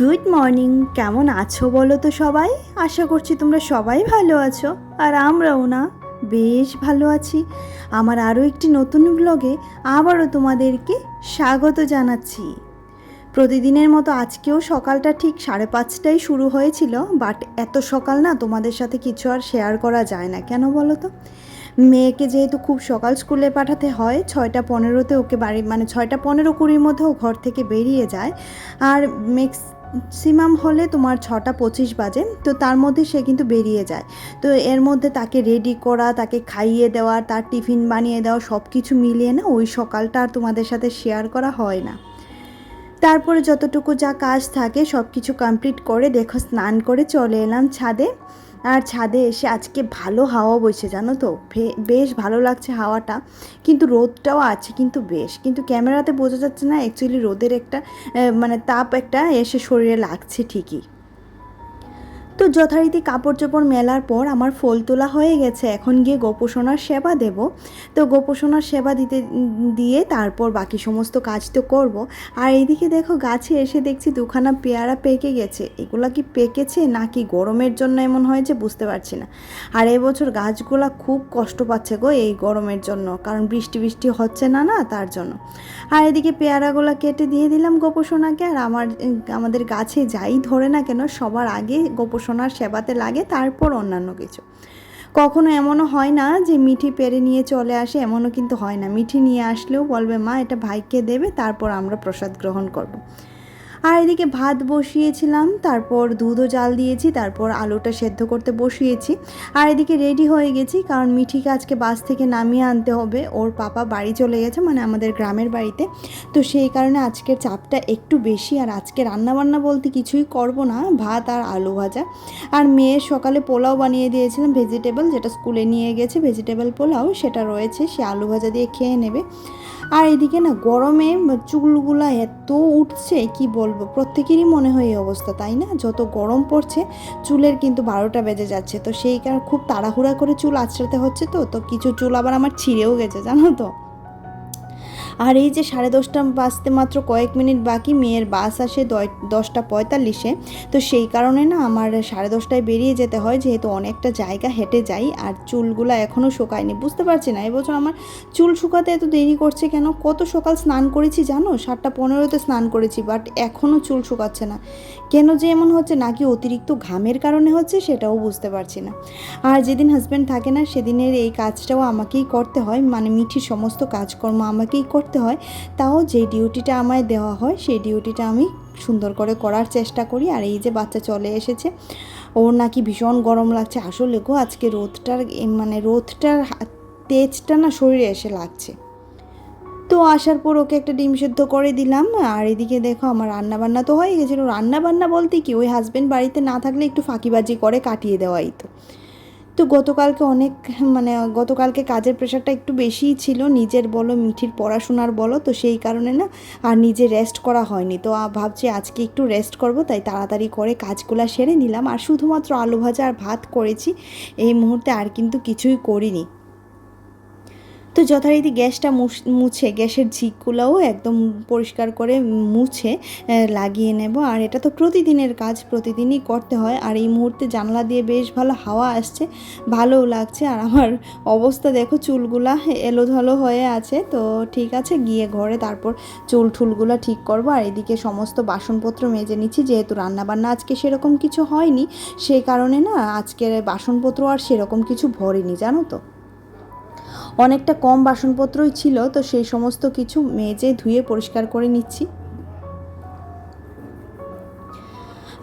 Good morning, কেমন আছো বলো তো সবাই? আশা করছি তোমরা সবাই ভালো আছো, আর আমরাও না বেশ ভালো আছি। আমার আরও একটি নতুন ব্লগে আবারও তোমাদেরকে স্বাগত জানাচ্ছি। প্রতিদিনের মতো আজকেও সকালটা ঠিক 5:30টায় শুরু হয়েছিল, বাট এত সকাল না তোমাদের সাথে কিছু আর শেয়ার করা যায় না। কেন বলো তো? মেয়েকে যেহেতু খুব সকাল স্কুলে পাঠাতে হয়, 6:15-তে ওকে বাড়ি 6:15-20-র মধ্যে ও ঘর থেকে বেরিয়ে যায়, আর ম্যাক্সিমাম হলে তোমার 6:25 বাজে, তো তার মধ্যে সে কিন্তু বেরিয়ে যায়। তো এর মধ্যে তাকে রেডি করা, তাকে খাইয়ে দেওয়া, তার টিফিন বানিয়ে দেওয়া, সব কিছু মিলিয়ে না ওই সকালটা আর তোমাদের সাথে শেয়ার করা হয় না। তারপরে যতটুকু যা কাজ থাকে সব কিছু কমপ্লিট করে দেখো স্নান করে চলে এলাম ছাদে। আর ছাদে এসে আজকে ভালো হাওয়া বইছে, জানো তো, বেশ ভালো লাগছে হাওয়াটা। কিন্তু রোদটাও আছে কিন্তু বেশ, কিন্তু ক্যামেরাতে বোঝা যাচ্ছে না, অ্যাকচুয়ালি রোদের একটা তাপ একটা এসে শরীরে লাগছে ঠিকই। তো যথারীতি কাপড় চোপড় মেলার পর আমার ফুল তোলা হয়ে গেছে, এখন গিয়ে গোপোষণার সেবা দেব। তো গোপোষণার সেবা দিয়ে তারপর বাকি সমস্ত কাজ তো করব। আর এইদিকে দেখো গাছে এসে দেখছি দুখানা পেয়ারা পেকে গেছে। এগুলা কি পেকেছে নাকি গরমের জন্য এমন হয়েছে বুঝতে পারছি না। আর এবছর গাছগুলা খুব কষ্ট পাচ্ছে গো এই গরমের জন্য, কারণ বৃষ্টি হচ্ছে না তার জন্য। আর এদিকে পেয়ারাগুলো কেটে দিয়ে দিলাম গোপোষণাকে। আর আমাদের গাছে যাই ধরে না কেন সবার আগে গোপোষণার সেবাতে লাগে, তারপর অন্যান্য কিছু। কখনো এমনও হয় না যে মিঠি পেরে নিয়ে চলে আসে, এমনও কিন্তু হয় না। মিঠি নিয়ে আসলেও বলবে মা এটা ভাইকে দেবে, তারপর আমরা প্রসাদ গ্রহণ করব। আর এদিকে ভাত বসিয়েছিলাম, তারপর দুধও জাল দিয়েছি, তারপর আলুটা সেদ্ধ করতে বসিয়েছি। আর এদিকে রেডি হয়ে গেছি, কারণ মিঠিকে আজকে বাস থেকে নামিয়ে আনতে হবে। ওর পাপা বাড়ি চলে গেছে, আমাদের গ্রামের বাড়িতে। তো সেই কারণে আজকের চাপটা একটু বেশি। আর আজকে রান্নাবান্না বলতে কিছুই করব না, ভাত আর আলু ভাজা। আর মেয়ের সকালে পোলাও বানিয়ে দিয়েছিলাম ভেজিটেবল, যেটা স্কুলে নিয়ে গেছে ভেজিটেবল পোলাও, সেটা রয়েছে, সে আলু ভাজা দিয়ে খেয়ে নেবে। আর এদিকে না গরমে চুলগুলা এত উঠছে কি বলবো, প্রত্যেকেরই মনে হয় এই অবস্থা, তাই না? যত গরম পড়ছে চুলের কিন্তু 12টা বেজে যাচ্ছে। তো সেই কারণে খুব তাড়াহুড়া করে চুল আঁচড়াতে হচ্ছে। তো কিছু চুল আবার আমার ছিঁড়েও গেছে, জানো তো। আর এই যে 10:30 বাজতে মাত্র কয়েক মিনিট বাকি, মেয়ের বাস আসে 10:45-এ। তো সেই কারণে না আমার 10:30টায় বেরিয়ে যেতে হয়, যেহেতু অনেকটা জায়গা হেঁটে যাই। আর চুলগুলো এখনও শুকায়নি, বুঝতে পারছি না এবছর আমার চুল শুকাতে এত দেরি করছে কেন। কত সকাল স্নান করেছি জানো, 7:15-তে স্নান করেছি, বাট এখনও চুল শুকাচ্ছে না কেন যে এমন হচ্ছে, নাকি অতিরিক্ত ঘামের কারণে হচ্ছে সেটাও বুঝতে পারছি না। আর যেদিন হাজব্যান্ড থাকে না সেদিনের এই কাজটাও আমাকেই করতে হয়, মিঠির সমস্ত কাজকর্ম আমাকেই করতে হয়। তাও যে ডিউটিটা আমায় দেওয়া হয় সেই ডিউটিটা আমি সুন্দর করে করার চেষ্টা করি। আর এই যে বাচ্চা চলে এসেছে, ওর নাকি ভীষণ গরম লাগছে। আসলে গো আজকে রোদটার তেজটা না শরীরে এসে লাগছে। তো আসার পর ওকে একটা ডিম সেদ্ধ করে দিলাম। আর এদিকে দেখো আমার রান্নাবান্না তো হয়ে গেছিলো। রান্নাবান্না বলতে কি, ওই হাজব্যান্ড বাড়িতে না থাকলে একটু ফাঁকিবাজি করে কাটিয়ে দেওয়াই তো। তো গতকালকে কাজের প্রেশারটা একটু বেশিই ছিল, নিজের বলো মিঠির পড়াশোনার বলো, তো সেই কারণে না আর নিজে রেস্ট করা হয়নি। তো ভাবছি আজকে একটু রেস্ট করব, তাই তাড়াতাড়ি করে কাজগুলো সেরে নিলাম। আর শুধুমাত্র আলু ভাজা আর ভাত করেছি এই মুহূর্তে, আর কিন্তু কিছুই করিনি। তো যথারীতি গ্যাসটা মুছে গ্যাসের ঝিকগুলোও একদম পরিষ্কার করে মুছে লাগিয়ে নেব। আর এটা তো প্রতিদিনের কাজ, প্রতিদিনই করতে হয়। আর এই মুহূর্তে জানলা দিয়ে বেশ ভালো হাওয়া আসছে, ভালোও লাগছে। আর আমার অবস্থা দেখো, চুলগুলা এলোধলো হয়ে আছে। তো ঠিক আছে, গিয়ে ঘরে তারপর চুলঠুলগুলো ঠিক করব। আর এদিকে সমস্ত বাসনপত্র মেজে নিচ্ছি, যেহেতু রান্নাবান্না আজকে সেরকম কিছু হয়নি, সেই কারণে না আজকের বাসনপত্র আর সেরকম কিছু ভরিনি, জানো তো। অনেকটা কম বাসনপত্রই ছিল, তো সেই সমস্ত কিছু মেজে ধুয়ে পরিষ্কার করে নিচ্ছি।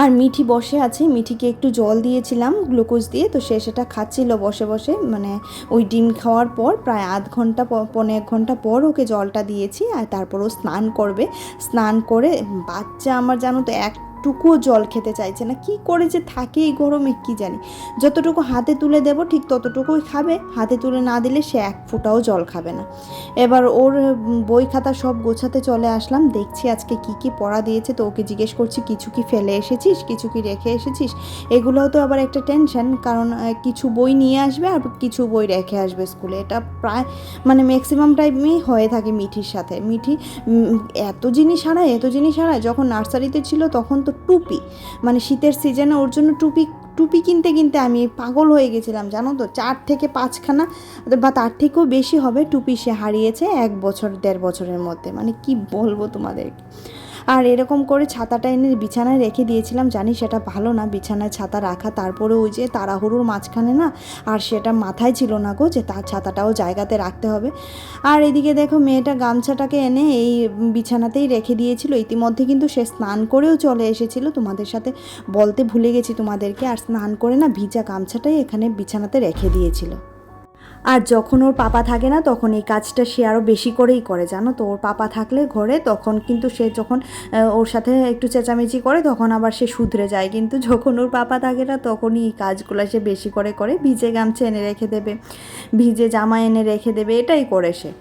আর মিঠি বসে আছে, মিঠিকে একটু জল দিয়েছিলাম গ্লুকোজ দিয়ে, তো সেটা খাচ্ছিল বসে বসে। ওই ডিম খাওয়ার পর প্রায় আধ ঘন্টা 1.5 ঘন্টা পর ওকে জলটা দিয়েছি। আর তারপর ও স্নান করবে। স্নান করে বাচ্চা আমার জানো তো একটুকুও জল খেতে চাইছে না, কি করে যে থাকে এই গরমে কি জানি। যতটুকু হাতে তুলে দেব ঠিক ততটুকুই খাবে, হাতে তুলে না দিলে সে এক ফোঁটাও জল খাবে না। এবার ওর বই খাতা সব গোছাতে চলে আসলাম, দেখছি আজকে কি পড়া দিয়েছে। তো ওকে জিজ্ঞেস করছি কিছু কি ফেলে এসেছিস, কিছু কি রেখে এসেছিস। এগুলোও তো আবার একটা টেনশন, কারণ কিছু বই নিয়ে আসবে আর কিছু বই রেখে আসবে স্কুলে। এটা প্রায় ম্যাক্সিমাম টাইমই হয়ে থাকে মিঠির সাথে। মিঠি এত জিনিস হারায়। যখন নার্সারিতে ছিল তখন তো টুপি, মানে শীতের সিজনে ওর জন্য টুপি টুপি কিনতে কিনতে আমি পাগল হয়ে গেছিলাম জানো তো। 4 থেকে 5খানা বা তার থেকেও বেশি হবে টুপি সে হারিয়েছে 1 বছর 1.5 বছরের মধ্যে, মানে কি বলবো তোমাদের। আর এরকম করে ছাতাটা এনে বিছানায় রেখে দিয়েছিলাম, জানি সেটা ভালো না বিছানায় ছাতা রাখা, তারপরে ওই যে তাড়াহুড়োর মাঝখানে না আর সেটা মাথায় ছিল না গো যে তার ছাতাটাও জায়গাতে রাখতে হবে। আর এদিকে দেখো মেয়েটা গামছাটাকে এনে এই বিছানাতেই রেখে দিয়েছিল, ইতিমধ্যে কিন্তু সে স্নান করেও চলে এসেছিল, তোমাদের সাথে বলতে ভুলে গেছি তোমাদেরকে। আর স্নান করে না ভিজা গামছাটাই এখানে বিছানাতে রেখে দিয়েছিল। আর যখন ওর পাপা থাকে না তখন এই কাজটা সে আরও বেশি করেই করে জানো তো। ওর পাপা থাকলে ঘরে তখন কিন্তু সে যখন ওর সাথে একটু চেঁচামেচি করে তখন আবার সে শুধরে যায়, কিন্তু যখন ওর পাপা থাকে না তখনই এই কাজগুলো সে বেশি করে করে। ভিজে গামছা এনে রেখে দেবে, ভিজে জামা এনে রেখে দেবে, এটাই করে সে।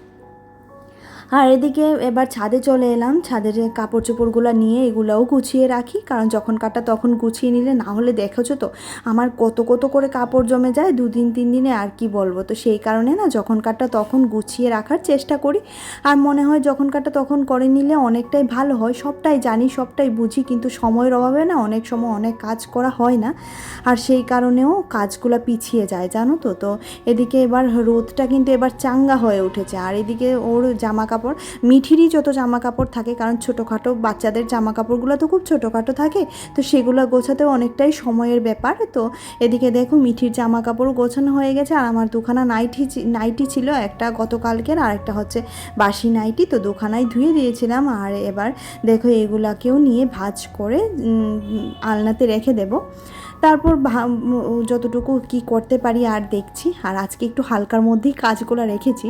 আর এদিকে এবার ছাদে চলে এলাম, ছাদের কাপড় চোপড়গুলো নিয়ে এগুলোও গুছিয়ে রাখি, কারণ যখন কাটা তখন গুছিয়ে নিলে না হলে দেখেছো তো আমার কত কত করে কাপড় জমে যায় 2 দিন 3 দিনে, আর কি বলবো। তো সেই কারণে না যখন কাটা তখন গুছিয়ে রাখার চেষ্টা করি। আর মনে হয় যখন কাটা তখন করে নিলে অনেকটাই ভালো হয়। সবটাই জানি সবটাই বুঝি, কিন্তু সময়ের অভাবে না অনেক সময় অনেক কাজ করা হয় না, আর সেই কারণেও কাজগুলো পিছিয়ে যায় জানো তো। তো এদিকে এবার রোদটা কিন্তু এবার চাঙ্গা হয়ে উঠেছে, আর এদিকে ওর জামা কাপড় মিঠিরই যত জামা কাপড় থাকে, কারণ ছোটোখাটো বাচ্চাদের জামা কাপড়গুলো তো খুব ছোটোখাটো থাকে, তো সেগুলো গোছাতেও অনেকটাই সময়ের ব্যাপার। তো এদিকে দেখো মিঠির জামা কাপড় গোছানো হয়ে গেছে, আর আমার দুখানা নাইটি ছিল, একটা গতকালকের আর একটা হচ্ছে বাসি নাইটি, তো দুখানাই ধুয়ে দিয়েছিলাম। আর এবার দেখো এগুলাকেও নিয়ে ভাঁজ করে আলনাতে রেখে দেবো, তারপর যতটুকু কি করতে পারি আর দেখছি। আর আজকে একটু হালকার মধ্যেই কাজগুলো রেখেছি,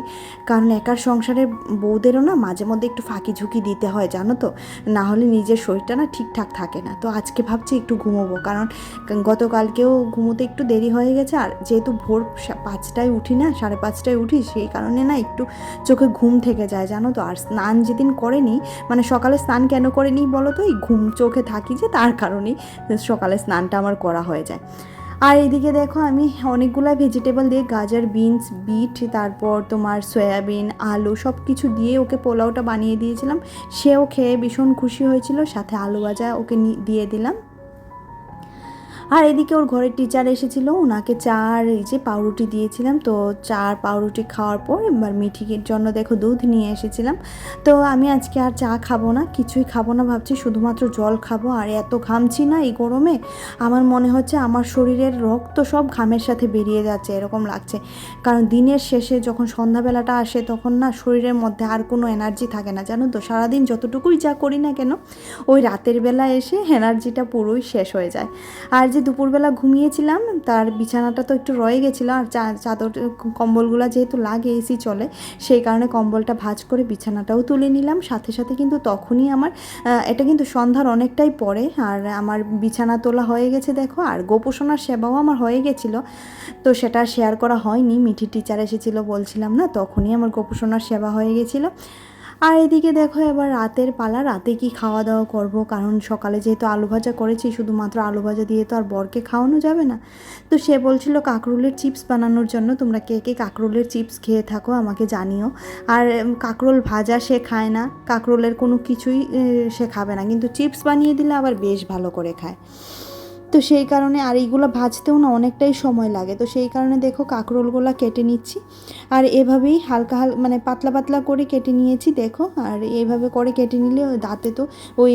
কারণ একার সংসারে বউদেরও না মাঝে মধ্যে একটু ফাঁকি ঝুঁকি দিতে হয় জানো তো, না হলে নিজের শরীরটা না ঠিকঠাক থাকে না। তো আজকে ভাবছি একটু ঘুমোবো, কারণ গতকালকেও ঘুমোতে একটু দেরি হয়ে গেছে, আর যেহেতু ভোর 5টায় উঠি না 5:30টায় উঠি, সেই কারণে না একটু চোখে ঘুম থেকে যায় জানো তো। আর স্নান যেদিন করেনি, মানে সকালে স্নান কেন করেনি বলো তো, এই ঘুম চোখে থাকি যে তার কারণেই সকালে স্নানটা আমার করা হয়ে যায়। আর এইদিকে দেখো আমি অনেকগুলো ভেজিটেবল দিয়ে গাজর, বিনস, বিট, তারপর তোমার সয়াবিন, আলু সব কিছু দিয়ে ওকে পোলাওটা বানিয়ে দিয়েছিলাম। সেও খেয়ে ভীষণ খুশি হয়েছিল, সাথে আলু ভাজা ওকে দিয়ে দিলাম। আর এদিকে ওর ঘরের টিচার এসেছিলো, ওনাকে চা আর এই যে পাউরুটি দিয়েছিলাম। তো চা আর পাউরুটি খাওয়ার পর এবার মিঠির জন্য দেখো দুধ নিয়ে এসেছিলাম। তো আমি আজকে আর চা খাবো না, কিছুই খাবো না, ভাবছি শুধুমাত্র জল খাবো। আর এত ঘামছি না এই গরমে, আমার মনে হচ্ছে আমার শরীরের রক্ত সব ঘামের সাথে বেরিয়ে যাচ্ছে এরকম লাগছে। কারণ দিনের শেষে যখন সন্ধ্যাবেলাটা আসে তখন না শরীরের মধ্যে আর কোনো এনার্জি থাকে না জানো তো। সারাদিন যতটুকুই যা করি না কেন, ওই রাতের বেলা এসে এনার্জিটা পুরোই শেষ হয়ে যায়। আর যে দুপুরবেলা ঘুমিয়েছিলাম তার বিছানাটা তো একটু রয়ে গেছিলো, আর চাদর কম্বলগুলো যেহেতু লাগে এসি চলে, সেই কারণে কম্বলটা ভাঁজ করে বিছানাটাও তুলে নিলাম। সাথে সাথে কিন্তু তখনই আমার এটা কিন্তু সন্ধ্যার অনেকটাই পরে, আর আমার বিছানা তোলা হয়ে গেছে দেখো। আর গোপোষণার সেবাও আমার হয়ে গেছিলো, তো সেটা শেয়ার করা হয়নি। মিঠি টিচার এসেছিলো বলছিলাম না, তখনই আমার গোপোষণার সেবা হয়ে গেছিলো। আর এদিকে দেখো এবার রাতের পালা, রাতে কি খাওয়া দাওয়া করব, কারণ সকালে যেহেতু আলু ভাজা করেছি, শুধুমাত্র আলু ভাজা দিয়ে তো আর বরকে খাওয়ানো যাবে না। তো সে বলছিল কাঁকরোলের চিপস বানানোর জন্য। তোমরা কে কে কাঁকরোলের চিপস খেয়ে থাকো আমাকে জানিও। আর কাঁকরোল ভাজা সে খায় না, কাঁকরোলের কোনো কিছুই সে খাবে না, কিন্তু চিপস বানিয়ে দিলে আবার বেশ ভালো করে খায়। তো সেই কারণে, আর এইগুলো ভাজতেও না অনেকটাই সময় লাগে, তো সেই কারণে দেখো কাঁকরোলগুলো কেটে নিচ্ছি। আর এভাবেই হালকা মানে পাতলা পাতলা করে কেটে নিয়েছি দেখো। আর এইভাবে করে কেটে নিলে দাঁতে তো ওই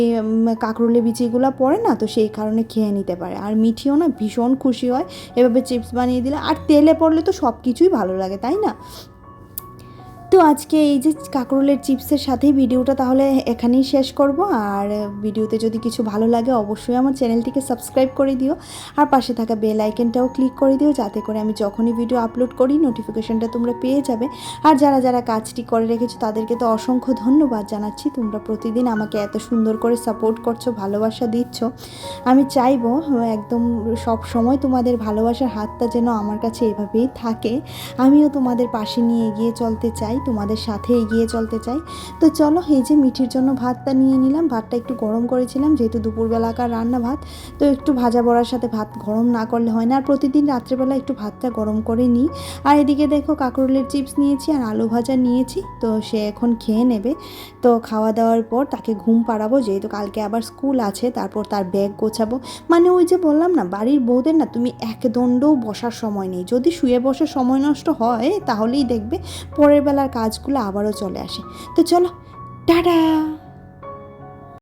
কাঁকরোলের বিচিগুলো পড়ে না, তো সেই কারণে খেয়ে নিতে পারে। আর মিঠিও না ভীষণ খুশি হয় এভাবে চিপস বানিয়ে দিলে। আর তেলে পড়লে তো সব কিছুই ভালো লাগে, তাই না? তো আজকে এই যে কাঁকরোলের চিপসের সাথেই ভিডিওটা তাহলে এখানেই শেষ করব। আর ভিডিওতে যদি কিছু ভালো লাগে অবশ্যই আমার চ্যানেলটিকে সাবস্ক্রাইব করে দিও, আর পাশে থাকা বেল আইকনটাও ক্লিক করে দিও, যাতে করে আমি যখনই ভিডিও আপলোড করি নোটিফিকেশনটা তোমরা পেয়ে যাবে। আর যারা যারা কাজটি করে রেখেছো তাদেরকে তো অসংখ্য ধন্যবাদ জানাচ্ছি। তোমরা প্রতিদিন আমাকে এত সুন্দর করে সাপোর্ট করছো, ভালোবাসা দিচ্ছ। আমি চাইবো একদম সব সময় তোমাদের ভালোবাসার হাতটা যেন আমার কাছে এভাবেই থাকে, আমিও তোমাদের পাশে নিয়ে এগিয়ে চলতে চাই। তোমাদের সাথে এগিয়ে চলতে চাই। তো চলো, এই যে মিঠির জন্য ভাতটা নিয়ে নিলাম। ভাতটা একটু গরম করেছিলাম, যেহেতু দুপুরবেলাকার রান্না ভাত, তো একটু ভাজা বড়ার সাথে ভাত গরম না করলে হয় না। আর প্রতিদিন রাত্রেবেলা একটু ভাতটা গরম করে নিই। আর এদিকে দেখো কাঁকরোলের চিপস নিয়েছি আর আলু ভাজা নিয়েছি, তো সে এখন খেয়ে নেবে। তো খাওয়া দাওয়ার পর তাকে ঘুম পাড়াবো, যেহেতু কালকে আবার স্কুল আছে। তারপর তার ব্যাগ গোছাবো। মানে ওই যে বললাম না, বাড়ির বউদের না তুমি এক দণ্ডও বসার সময় নেই। যদি শুয়ে বসে সময় নষ্ট হয় তাহলেই দেখবে পরের বেলার কাজগুলো আবারও চলে আসে। তো চলো, টাটা।